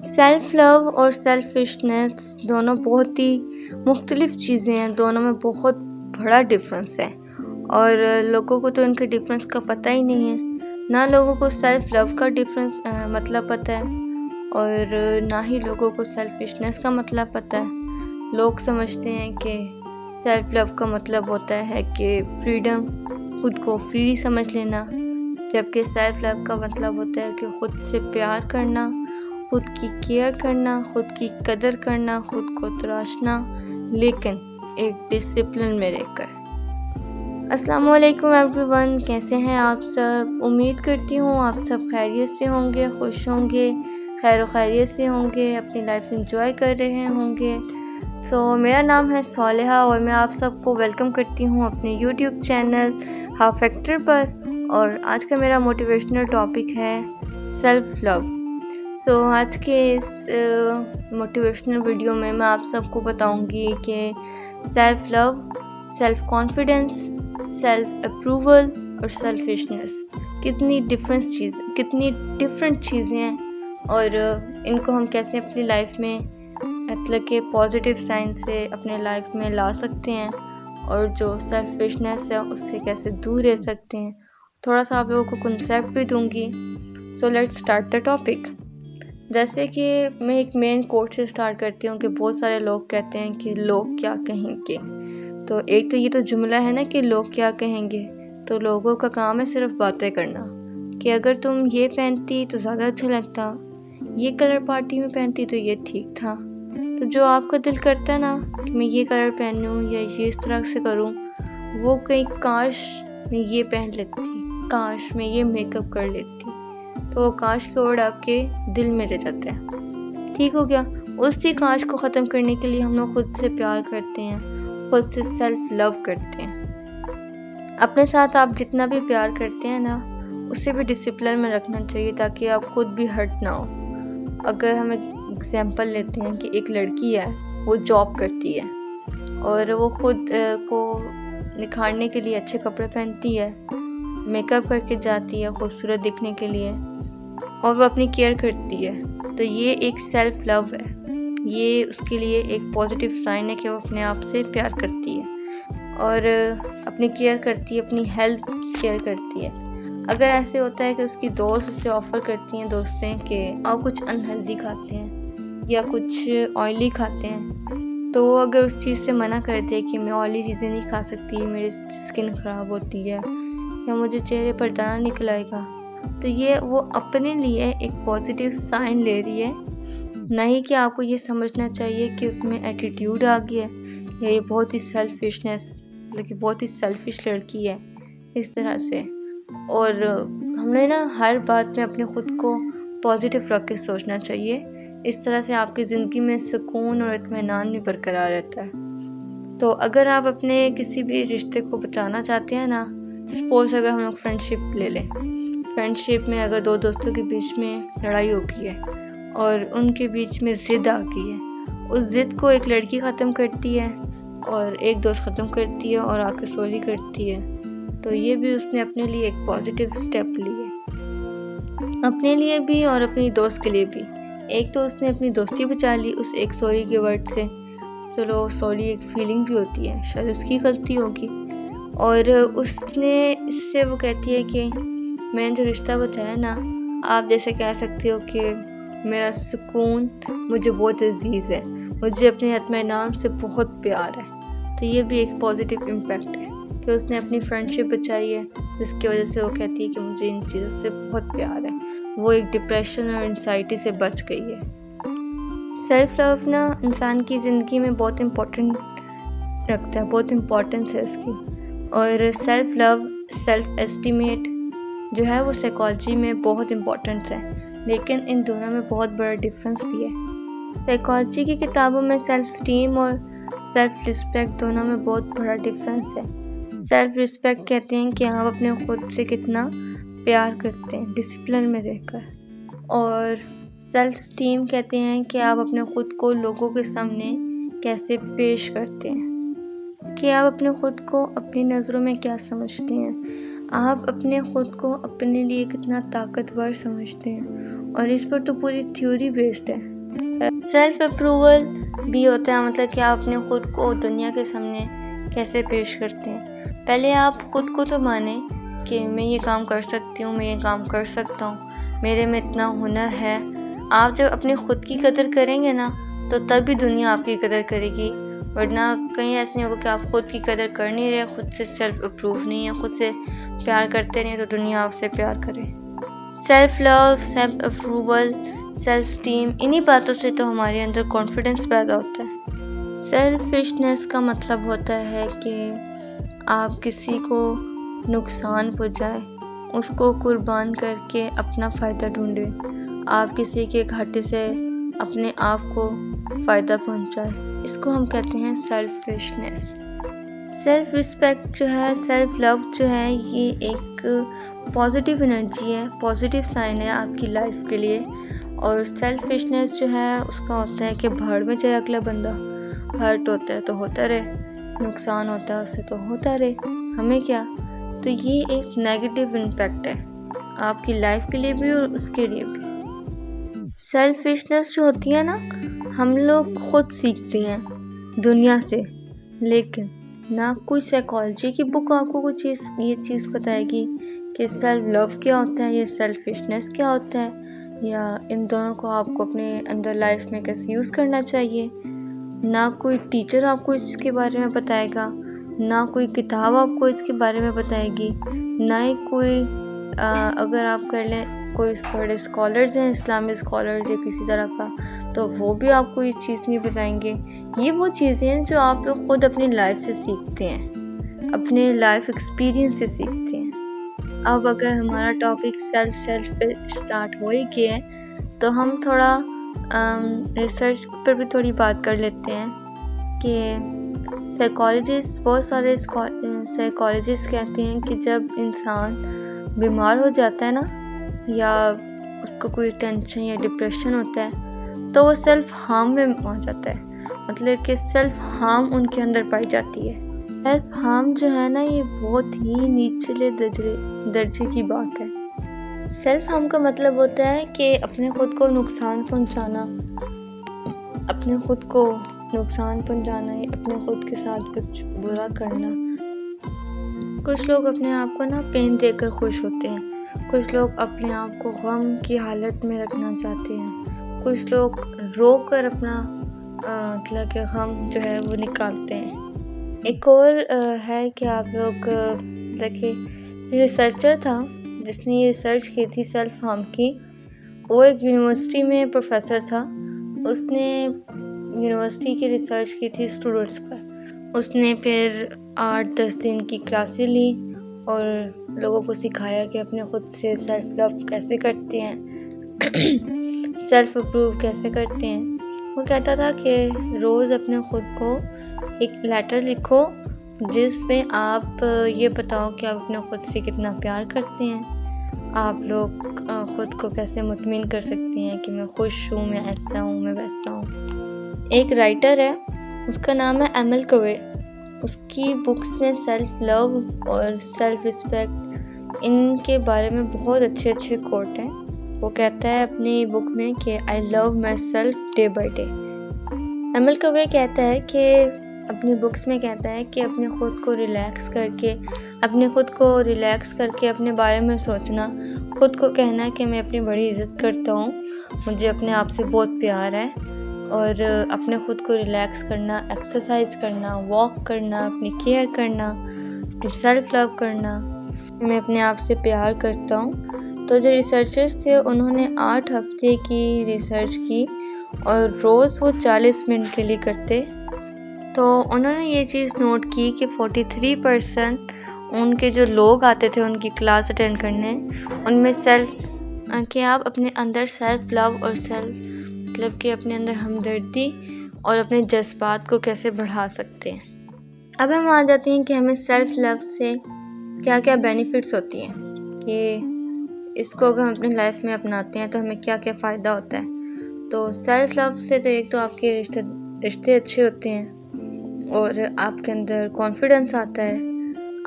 Self love اور selfishness دونوں بہت ہی مختلف چیزیں ہیں، دونوں میں بہت بڑا ڈفرینس ہے اور لوگوں کو تو ان کے ڈفرینس کا پتہ ہی نہیں ہے۔ نہ لوگوں کو سیلف لو کا ڈفرینس مطلب پتہ ہے اور نہ ہی لوگوں کو سیلفشنس کا مطلب پتہ ہے۔ لوگ سمجھتے ہیں کہ سیلف لو کا مطلب ہوتا ہے کہ فریڈم، خود کو فری سمجھ لینا، جبکہ سیلف لو کا مطلب ہوتا ہے کہ خود سے پیار کرنا، خود کی کیئر کرنا، خود کی قدر کرنا، خود کو تراشنا، لیکن ایک ڈسپلن میں رہ کر۔ السلام علیکم ایوری ون، کیسے ہیں آپ سب؟ امید کرتی ہوں آپ سب خیریت سے ہوں گے، خوش ہوں گے، خیر و خیریت سے ہوں گے، اپنی لائف انجوائے کر رہے ہوں گے۔ میرا نام ہے صالحہ اور میں آپ سب کو ویلکم کرتی ہوں اپنے یوٹیوب چینل ہاؤ فیکٹر پر، اور آج کا میرا موٹیویشنل ٹاپک ہے سیلف لو۔ آج کے اس موٹیویشنل ویڈیو میں آپ سب کو بتاؤں گی کہ self love, self confidence, self approval اور سیلفشنس کتنی ڈفرینٹ چیزیں ہیں اور ان کو ہم کیسے اپنی لائف میں مطلب کہ پازیٹیو سائن سے اپنے لائف میں لا سکتے ہیں، اور جو سیلفشنس ہے اس سے کیسے دور رہ سکتے ہیں۔ تھوڑا سا آپ لوگوں کو کنسیپٹ بھی دوں گی۔ Let's start the topic. جیسے کہ میں ایک مین کوٹ سے اسٹارٹ کرتی ہوں کہ بہت سارے لوگ کہتے ہیں کہ لوگ کیا کہیں گے۔ تو ایک تو یہ تو جملہ ہے نا کہ لوگ کیا کہیں گے، تو لوگوں کا کام ہے صرف باتیں کرنا کہ اگر تم یہ پہنتی تو زیادہ اچھا لگتا، یہ کلر پارٹی میں پہنتی تو یہ ٹھیک تھا۔ تو جو آپ کا دل کرتا ہے نا کہ میں یہ کلر پہنوں یا یہ اس طرح سے کروں، وہ کہیں کاش میں یہ پہن لیتی، کاش میں یہ میک اپ کر لیتی، تو وہ کاش کے ورڈ آپ کے دل میں رہ جاتے ہیں۔ ٹھیک ہو گیا؟ اسی کاش کو ختم کرنے کے لیے ہم لوگ خود سے پیار کرتے ہیں، خود سے سیلف لو کرتے ہیں۔ اپنے ساتھ آپ جتنا بھی پیار کرتے ہیں نا، اسے بھی ڈسپلن میں رکھنا چاہیے تاکہ آپ خود بھی ہرٹ نہ ہو۔ اگر ہم ایک ایگزامپل لیتے ہیں کہ ایک لڑکی ہے، وہ جاب کرتی ہے اور وہ خود کو نکھارنے کے لیے اچھے کپڑے پہنتی ہے، میک اپ کر کے جاتی ہے خوبصورت دکھنے کے لیے، اور وہ اپنی کیئر کرتی ہے، تو یہ ایک سیلف لو ہے۔ یہ اس کے لیے ایک پازیٹیو سائن ہے کہ وہ اپنے آپ سے پیار کرتی ہے اور اپنی کیئر کرتی ہے، اپنی ہیلتھ کی کیئر کرتی ہے۔ اگر ایسے ہوتا ہے کہ اس کی دوست اسے آفر کرتی ہیں، دوستیں، کہ آپ کچھ انہیلدی کھاتے ہیں یا کچھ آئلی کھاتے ہیں، تو وہ اگر اس چیز سے منع کر دے کہ میں آئلی چیزیں نہیں کھا سکتی، میری اسکن خراب ہوتی ہے یا مجھے چہرے پر دانہ نکل آئے گا، تو یہ وہ اپنے لیے ایک پازیٹیو سائن لے رہی ہے، نہ ہی کہ آپ کو یہ سمجھنا چاہیے کہ اس میں ایٹیٹیوڈ آ گیا ہے یا یہ بہت ہی سیلفشنس، مطلب کہ بہت ہی سیلفش لڑکی ہے اس طرح سے۔ اور ہم نے نا ہر بات میں اپنے خود کو پازیٹیو رکھ کے سوچنا چاہیے، اس طرح سے آپ کی زندگی میں سکون اور اطمینان بھی برقرار رہتا ہے۔ تو اگر آپ اپنے کسی بھی رشتے کو بچانا چاہتے ہیں نا، سپوز اگر ہم لوگ فرینڈشپ لے لیں، فرینڈشپ میں اگر دو دوستوں کے بیچ میں لڑائی ہو گئی ہے اور ان کے بیچ میں ضد آ گئی ہے، اس ضد کو ایک لڑکی ختم کرتی ہے اور ایک دوست ختم کرتی ہے اور آ کے سوری کرتی ہے، تو یہ بھی اس نے اپنے لیے ایک پازیٹیو سٹیپ لی ہے، اپنے لیے بھی اور اپنی دوست کے لیے بھی۔ ایک تو اس نے اپنی دوستی بچا لی اس ایک سوری کے ورڈ سے، چلو سوری ایک فیلنگ بھی ہوتی ہے، شاید اس کی غلطی ہوگی، اور اس سے وہ کہتی ہے کہ میں نے جو رشتہ بچایا نا، آپ جیسے کہہ سکتے ہو کہ میرا سکون مجھے بہت عزیز ہے، مجھے اپنے اطمینان سے بہت پیار ہے۔ تو یہ بھی ایک پازیٹیو امپیکٹ ہے کہ اس نے اپنی فرینڈشپ بچائی ہے، جس کی وجہ سے وہ کہتی ہے کہ مجھے ان چیزوں سے بہت پیار ہے، وہ ایک ڈپریشن اور انزائٹی سے بچ گئی ہے۔ سیلف لو نا انسان کی زندگی میں بہت امپورٹنٹ رکھتا ہے، بہت امپورٹنس ہے اس کی، اور سیلف لو، سیلف اسٹیمیٹ جو ہے وہ سائیکالوجی میں بہت امپورٹنس ہے، لیکن ان دونوں میں بہت بڑا ڈفرینس بھی ہے۔ سائیکالوجی کی کتابوں میں سیلف اسٹیم اور سیلف رسپیکٹ دونوں میں بہت بڑا ڈفرینس ہے۔ سیلف رسپیکٹ کہتے ہیں کہ آپ اپنے خود سے کتنا پیار کرتے ہیں ڈسپلن میں رہ کر، اور سیلف اسٹیم کہتے ہیں کہ آپ اپنے خود کو لوگوں کے سامنے کیسے پیش کرتے ہیں، کہ آپ اپنے خود کو اپنی نظروں میں کیا سمجھتے ہیں، آپ اپنے خود کو اپنے لیے کتنا طاقتور سمجھتے ہیں، اور اس پر تو پوری تھیوری بیسڈ ہے سیلف اپروول بھی ہوتا ہے، مطلب کہ آپ اپنے خود کو دنیا کے سامنے کیسے پیش کرتے ہیں۔ پہلے آپ خود کو تو مانیں کہ میں یہ کام کر سکتی ہوں، میں یہ کام کر سکتا ہوں، میرے میں اتنا ہنر ہے۔ آپ جب اپنے خود کی قدر کریں گے نا تو تب بھی دنیا آپ کی قدر کرے گی، ورنہ کہیں ایسے نہیں ہوگا کہ آپ خود کی قدر کر نہیں رہے، خود سے سیلف اپروو نہیں ہے، خود سے پیار کرتے نہیں تو دنیا آپ سے پیار کرے۔ Self love, self approval, self esteem, انہی باتوں سے تو ہمارے اندر کانفیڈنس پیدا ہوتا ہے۔ سیلفشنس کا مطلب ہوتا ہے کہ آپ کسی کو نقصان پہنچائیں، اس کو قربان کر کے اپنا فائدہ ڈھونڈیں، آپ کسی کے گھاٹے سے اپنے آپ کو فائدہ پہنچائیں، اس کو ہم کہتے ہیں سیلفشنس۔ سیلف رسپیکٹ جو ہے، سیلف لو جو ہے، یہ ایک پازیٹیو انرجی ہے، پازیٹیو سائن ہے آپ کی لائف کے لیے۔ اور سیلفشنس جو ہے اس کا ہوتا ہے کہ بھاڑ میں جائے اگلا بندہ، ہرٹ ہوتا ہے تو ہوتا رہے، نقصان ہوتا ہے اسے تو ہوتا رہے، ہمیں کیا۔ تو یہ ایک نیگیٹیو امپیکٹ ہے آپ کی لائف کے لیے بھی اور اس کے لیے بھی۔ سیلفشنس جو ہوتی ہے نا، ہم لوگ خود سیکھتے ہیں دنیا سے، لیکن نہ کوئی سائیکالوجی کی بک آپ کو کوئی یہ چیز بتائے گی کہ سیلف لو کیا ہوتا ہے یا سیلفشنس کیا ہوتا ہے، یا ان دونوں کو آپ کو اپنے اندر لائف میں کیسے یوز کرنا چاہیے۔ نہ کوئی ٹیچر آپ کو اس کے بارے میں بتائے گا، نہ کوئی کتاب آپ کو اس کے بارے میں بتائے گی، نہ ہی کوئی اگر آپ کر لیں کوئی بڑے اسکالرز ہیں، اسلامی اسکالرز یا کسی طرح کا، تو وہ بھی آپ کو یہ چیز نہیں بتائیں گے۔ یہ وہ چیزیں ہیں جو آپ لوگ خود اپنی لائف سے سیکھتے ہیں، اپنے لائف ایکسپیرینس سے سیکھتے ہیں۔ اب اگر ہمارا ٹاپک سیلف پہ اسٹارٹ ہو ہی گیا ہے تو ہم تھوڑا ریسرچ پر بھی تھوڑی بات کر لیتے ہیں کہ سائیکالوجسٹ، بہت سارے سائیکالوجسٹ کہتے ہیں کہ جب انسان بیمار ہو جاتا ہے نا، یا اس کو کوئی ٹینشن یا ڈپریشن ہوتا ہے تو وہ سیلف ہارم میں آ جاتا ہے، مطلب کہ سیلف ہارم ان کے اندر پائی جاتی ہے۔ سیلف ہارم جو ہے نا، یہ بہت ہی نیچلے درجے کی بات ہے۔ سیلف ہارم کا مطلب ہوتا ہے کہ اپنے خود کو نقصان پہنچانا، اپنے خود کو نقصان پہنچانا ہے، اپنے خود کے ساتھ کچھ برا کرنا۔ کچھ لوگ اپنے آپ کو نا پین دے کر خوش ہوتے ہیں، کچھ لوگ اپنے آپ کو غم کی حالت میں رکھنا چاہتے ہیں، کچھ لوگ رو کر اپنا مطلب کہ غم جو ہے وہ نکالتے ہیں۔ ایک اور ہے کہ آپ لوگ دیکھیں، ریسرچر تھا جس نے یہ ریسرچ کی تھی سیلف ہارم کی، وہ ایک یونیورسٹی میں پروفیسر تھا، اس نے یونیورسٹی کی ریسرچ کی تھی اسٹوڈنٹس پر۔ اس نے پھر 8-10 دن کی کلاسیں لی اور لوگوں کو سکھایا کہ اپنے خود سے سیلف لو کیسے کرتے ہیں، سیلف اپروو کیسے کرتے ہیں۔ وہ کہتا تھا کہ روز اپنے خود کو ایک لیٹر لکھو جس میں آپ یہ بتاؤ کہ آپ اپنے خود سے کتنا پیار کرتے ہیں، آپ لوگ خود کو کیسے مطمئن کر سکتے ہیں کہ میں خوش ہوں، میں ایسا ہوں، میں ویسا ہوں۔ ایک رائٹر ہے، اس کا نام ہے ایمل کوے، اس کی بکس میں سیلف لو اور سیلف رسپیکٹ ان کے بارے میں بہت اچھے اچھے کوٹ ہیں۔ وہ کہتا ہے اپنی بک میں کہ I love myself day by day. Emile Coue کہتا ہے کہ اپنی بکس میں کہتا ہے کہ اپنے خود کو ریلیکس کر کے اپنے بارے میں سوچنا، خود کو کہنا کہ میں اپنی بڑی عزت کرتا ہوں، مجھے اپنے آپ سے بہت پیار ہے، اور اپنے خود کو ریلیکس کرنا، ایکسرسائز کرنا، واک کرنا، اپنی کیئر کرنا، اپنی سیلف لو کرنا، میں اپنے آپ سے پیار کرتا ہوں۔ تو جو ریسرچرز تھے انہوں نے 8 ہفتے کی ریسرچ کی اور روز وہ 40 منٹ کے لیے کرتے، تو انہوں نے یہ چیز نوٹ کی کہ 43% ان کے جو لوگ آتے تھے ان کی کلاس اٹینڈ کرنے، ان میں کہ آپ اپنے اندر سیلف لو اور مطلب کہ اپنے اندر ہمدردی اور اپنے جذبات کو کیسے بڑھا سکتے ہیں۔ اب ہم آ جاتے ہیں کہ ہمیں سیلف لو سے کیا کیا بینیفٹس ہوتی ہیں، کہ اس کو اگر ہم اپنی لائف میں اپناتے ہیں تو ہمیں کیا کیا فائدہ ہوتا ہے۔ تو سیلف لو سے تو ایک تو آپ کے رشتے اچھے ہوتے ہیں، اور آپ کے اندر کانفیڈنس آتا ہے،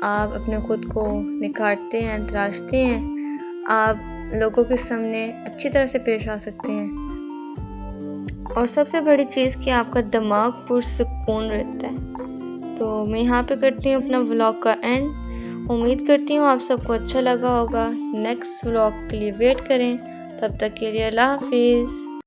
آپ اپنے خود کو نکھارتے ہیں، تراشتے ہیں، آپ لوگوں کے سامنے اچھی طرح سے پیش آ سکتے ہیں۔ اور سب سے بڑی چیز کہ آپ کا دماغ پرسکون رہتا ہے۔ تو میں یہاں پہ کرتی ہوں اپنا ولاگ کا اینڈ۔ امید کرتی ہوں آپ سب کو اچھا لگا ہوگا۔ نیکسٹ ولاگ کے لیے ویٹ کریں، تب تک کے لیے اللہ حافظ۔